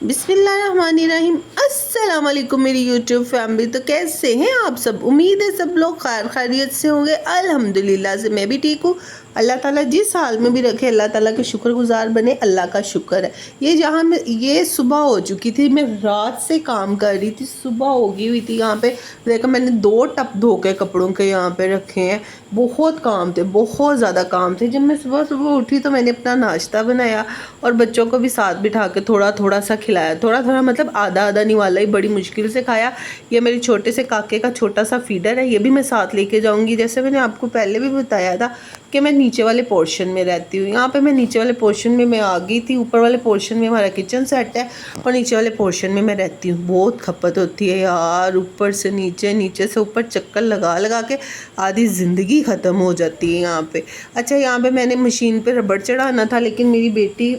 बिस्मिल्लाहिर्रहमानिर्रहीम। अस्सलाम वालेकुम मेरी यूट्यूब फैमिली। तो कैसे हैं आप सब? उम्मीद है सब लोग खैर खैरियत से होंगे। अल्हम्दुलिल्लाह से मैं भी ठीक हूँ। अल्लाह ताला जिस हाल में भी रखे, अल्लाह ताला के शुक्रगुजार बने। अल्लाह का शुक्र है। ये जहाँ मैं ये सुबह हो चुकी थी, मैं रात से काम कर रही थी, सुबह होगी हुई थी। यहाँ पे देखा मैंने 2 टप धो के कपड़ों के यहाँ पे रखे हैं। बहुत काम थे, बहुत ज़्यादा काम थे। जब मैं सुबह सुबह उठी तो मैंने अपना नाश्ता बनाया और बच्चों को भी साथ बिठा के थोड़ा थोड़ा सा खिलाया। थोड़ा थोड़ा मतलब आधा आधा नहीं वाला ही, बड़ी मुश्किल से खाया। ये मेरे छोटे से काके का छोटा सा फीडर है, ये भी मैं साथ लेके जाऊंगी। जैसे मैंने आपको पहले भी बताया था कि मैं नीचे वाले पोर्शन में रहती हूँ। यहाँ पे मैं नीचे वाले पोर्शन में मैं आ गई थी। ऊपर वाले पोर्शन में हमारा किचन सेट है और नीचे वाले पोर्शन में मैं रहती हूँ। बहुत खपत होती है यार, ऊपर से नीचे, नीचे से ऊपर चक्कर लगा लगा के आधी ज़िंदगी ख़त्म हो जाती है यहाँ पे। अच्छा, यहाँ पे मैंने मशीन पे रबड़ चढ़ाना था, लेकिन मेरी बेटी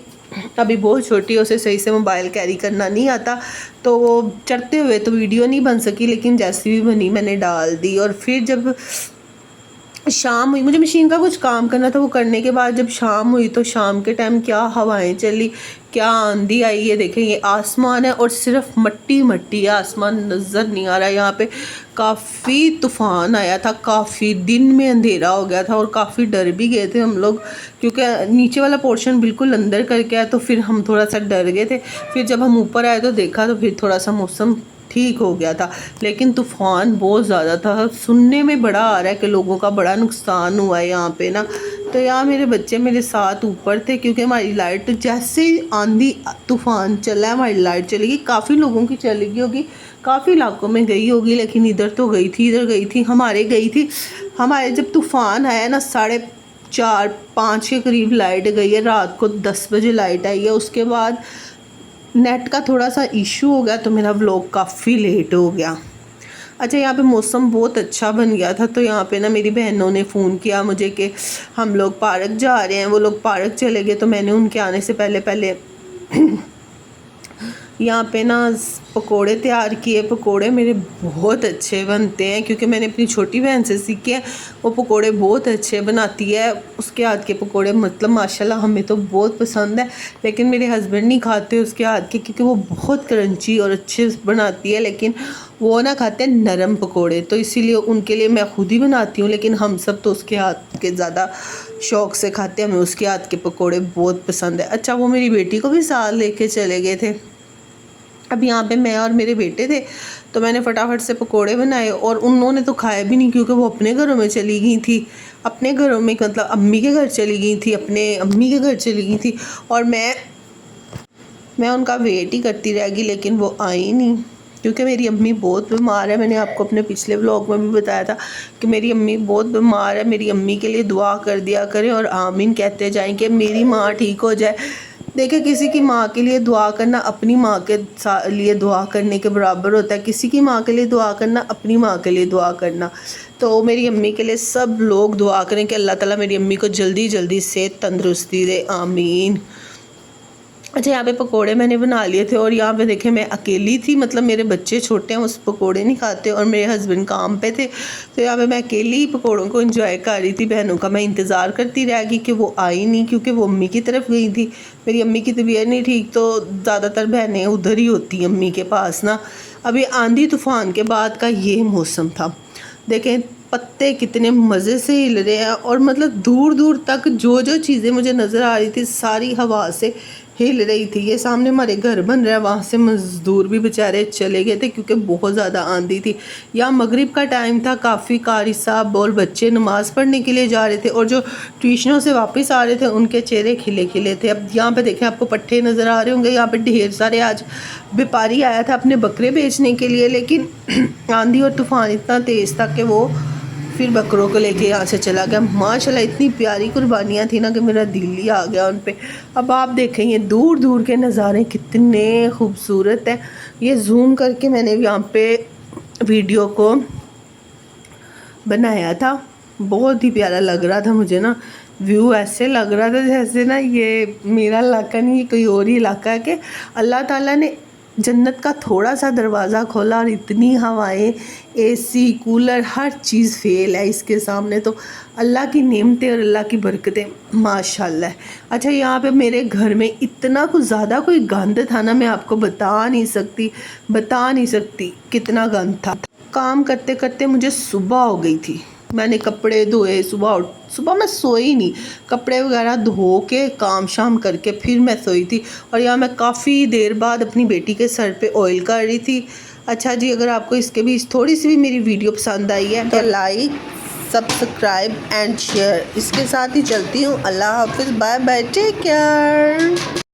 अभी बहुत छोटी है, उसे सही से मोबाइल कैरी करना नहीं आता, तो वो चढ़ते हुए तो वीडियो नहीं बन सकी, लेकिन जैसी भी बनी मैंने डाल दी। और फिर जब शाम हुई, मुझे मशीन का कुछ काम करना था, वो करने के बाद जब शाम हुई तो शाम के टाइम क्या हवाएं चली, क्या आंधी आई। ये देखें, ये आसमान है और सिर्फ मट्टी मट्टी है, आसमान नज़र नहीं आ रहा है। यहाँ पे काफ़ी तूफ़ान आया था, काफ़ी दिन में अंधेरा हो गया था और काफ़ी डर भी गए थे हम लोग, क्योंकि नीचे वाला पोर्शन बिल्कुल अंदर करके आया, तो फिर हम थोड़ा सा डर गए थे। फिर जब हम ऊपर आए तो देखा तो फिर थोड़ा सा मौसम ठीक हो गया था, लेकिन तूफ़ान बहुत ज़्यादा था। सुनने में बड़ा आ रहा है कि लोगों का बड़ा नुकसान हुआ है यहाँ पे ना। तो यहाँ मेरे बच्चे मेरे साथ ऊपर थे, क्योंकि हमारी लाइट जैसे ही आंधी तूफ़ान चला, हमारी लाइट चली गई। काफ़ी लोगों की चली गई होगी, काफ़ी इलाकों में गई होगी, लेकिन इधर तो गई थी, इधर गई थी, हमारे गई थी। हमारे जब तूफ़ान आया ना 4:30-5 के करीब लाइट गई है। रात को 10 बजे लाइट आई है। उसके बाद नेट का थोड़ा सा इशू हो गया, तो मेरा व्लॉग काफ़ी लेट हो गया। अच्छा, यहाँ पे मौसम बहुत अच्छा बन गया था, तो यहाँ पे ना मेरी बहनों ने फ़ोन किया मुझे कि हम लोग पार्क जा रहे हैं। वो लोग पार्क चले गए, तो मैंने उनके आने से पहले पहले यहाँ पे ना पकोड़े तैयार किए। पकोड़े मेरे बहुत अच्छे बनते हैं, क्योंकि मैंने अपनी छोटी बहन से सीखे हैं। वो पकोड़े बहुत अच्छे बनाती है, उसके हाथ के पकोड़े मतलब माशाल्लाह हमें तो बहुत पसंद है। लेकिन मेरे हस्बैंड नहीं खाते उसके हाथ के, क्योंकि वो बहुत क्रंची और अच्छे बनाती है, लेकिन वो ना खाते हैं नरम पकोड़े, तो इसीलिए उनके लिए मैं खुद ही बनाती हूँ। लेकिन हम सब तो उसके हाथ के ज़्यादा शौक़ से खाते हैं, हमें उसके हाथ के पकोड़े बहुत पसंद है। अच्छा, वो मेरी बेटी को भी साथ लेके चले गए थे। अब यहाँ पे मैं और मेरे बेटे थे, तो मैंने फटाफट से पकोड़े बनाए और उन्होंने तो खाए भी नहीं, क्योंकि वो अपने घरों में चली गई थी। अपने घरों में मतलब अम्मी के घर चली गई थी, अपने अम्मी के घर चली गई थी, और मैं उनका वेट ही करती रह गई, लेकिन वो आई नहीं, क्योंकि मेरी अम्मी बहुत बीमार है। मैंने आपको अपने पिछले व्लॉग में भी बताया था कि मेरी अम्मी बहुत बीमार है। मेरी अम्मी के लिए दुआ कर दिया करें और आमीन कहते जाएं कि मेरी माँ ठीक हो जाए। देखिए, किसी की माँ के लिए दुआ करना अपनी माँ के लिए दुआ करने के बराबर होता है। किसी की माँ के लिए दुआ करना अपनी माँ के लिए दुआ करना। तो मेरी अम्मी के लिए सब लोग दुआ करें कि अल्लाह ताला मेरी अम्मी को जल्दी जल्दी सेहत तंदुरुस्ती दे, आमीन। अच्छा, यहाँ पे पकोड़े मैंने बना लिए थे और यहाँ पे देखें मैं अकेली थी, मतलब मेरे बच्चे छोटे हैं, उस पकोड़े नहीं खाते, और मेरे हस्बैंड काम पे थे। तो यहाँ पे मैं अकेली ही पकोड़ों को एंजॉय कर रही थी। बहनों का मैं इंतज़ार करती रह गई कि वो आई नहीं, क्योंकि वो अम्मी की तरफ गई थी। मेरी अम्मी की तबीयत नहीं ठीक, तो ज़्यादातर बहनें उधर ही होती हैं अम्मी के पास ना। अभी आंधी तूफ़ान के बाद का ये मौसम था। देखें पत्ते कितने मज़े से हिल रहे हैं, और मतलब दूर दूर तक जो जो चीज़ें मुझे नज़र आ रही थी सारी हवा से हिल रही थी। ये सामने हमारे घर बन रहा है, वहाँ से मज़दूर भी बेचारे चले गए थे, क्योंकि बहुत ज़्यादा आंधी थी। यहाँ मगरिब का टाइम था, काफ़ी कारी साहब और बच्चे नमाज़ पढ़ने के लिए जा रहे थे, और जो ट्यूशनों से वापस आ रहे थे उनके चेहरे खिले खिले थे। अब यहाँ पे देखें, आपको पट्टे नज़र आ रहे होंगे। यहाँ पे ढेर सारे आज व्यापारी आया था अपने बकरे बेचने के लिए, लेकिन आंधी और तूफ़ान इतना तेज़ था कि वो फिर बकरों को लेके यहाँ से चला गया। माशाल्लाह इतनी प्यारी कुर्बानियाँ थी ना कि मेरा दिल ही आ गया उन पे। अब आप देखें ये दूर दूर के नज़ारे कितने खूबसूरत हैं। ये जूम करके मैंने यहाँ पे वीडियो को बनाया था, बहुत ही प्यारा लग रहा था मुझे ना। व्यू ऐसे लग रहा था जैसे ना ये मेरा इलाका नहीं, कोई और ही इलाका है, कि अल्लाह ताला ने जन्नत का थोड़ा सा दरवाज़ा खोला और इतनी हवाएं, एसी, कूलर, हर चीज़ फेल है इसके सामने। तो अल्लाह की नेमतें और अल्लाह की बरकतें माशाल्लाह। अच्छा, यहाँ पे मेरे घर में इतना कुछ ज़्यादा कोई गंद था ना, मैं आपको बता नहीं सकती कितना गंद था। काम करते करते मुझे सुबह हो गई थी। मैंने कपड़े धोए, सुबह मैं सोई नहीं, कपड़े वगैरह धो के काम शाम करके फिर मैं सोई थी। और यहाँ मैं काफ़ी देर बाद अपनी बेटी के सर पे ऑयल कर रही थी। अच्छा जी, अगर आपको इसके बीच थोड़ी सी भी मेरी वीडियो पसंद आई है तो लाइक, सब्सक्राइब एंड शेयर। इसके साथ ही चलती हूँ। अल्लाह हाफिज़, बाय बाय, टेक केयर।